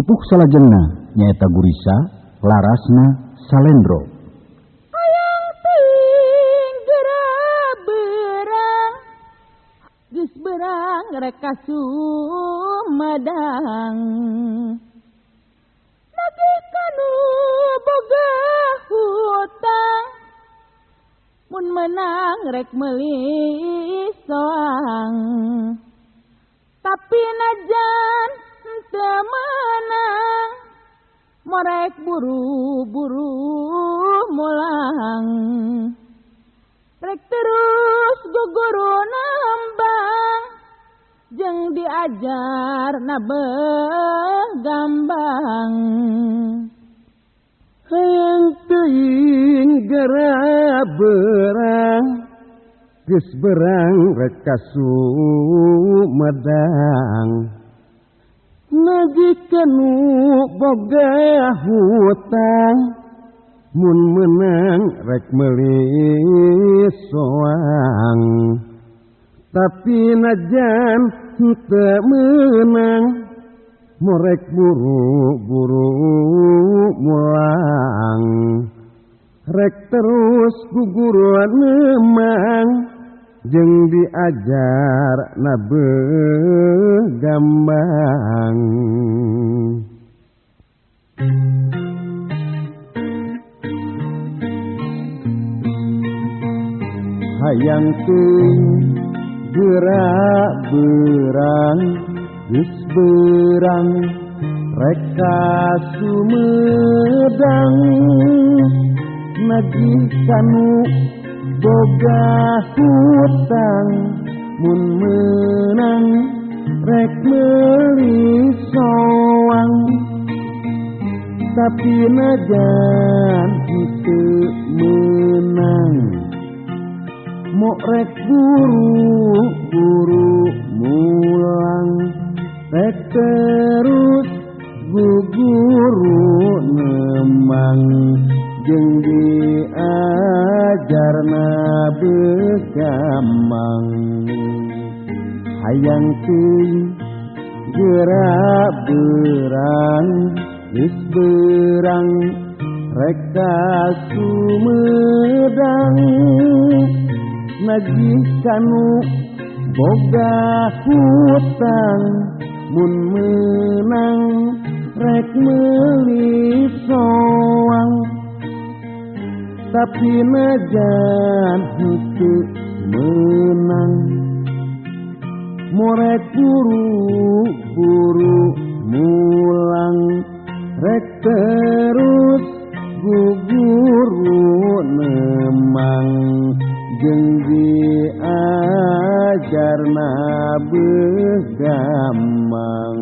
sepuh salajengna nyaeta Gurisa, larasna Salendro. Hayang ting berang, geus berang rek ka Sumedang. Nagih kanu boga hutang, mun menang rek meuli soang. Tapi najan teu menang, morek buru-buru mulang. Rek terus guguru nembang, jeung diajar nabeh gambang. Hayang teuing gara berang, geus berang rek ka Sumedang. Nagih kanu boga hutang, mun menang rek meuli soang. Tapi najan teu menang, morek buru-buru mulang. Rek terus guguru nemang, jeung diajar nabeh gambang. Hayang teuing geura berang, geus berang rek ka Sumedang. Nagih kanu boga hutang, mun menang rek meuli soang. Tapi najan teu menang, mok rek buru-buru mulang. Rek terus guguru nemang, jeung diajar nabeh gambang. Hayang teuing geura berang, geus berang rek ka Sumedang. Nagih kanu boga hutang, mun menang rek meuli soang. Tapi najan teu menang, morek buru-buru mulang. Rek terus guguru nemang, jeung diajar nabeh gambang.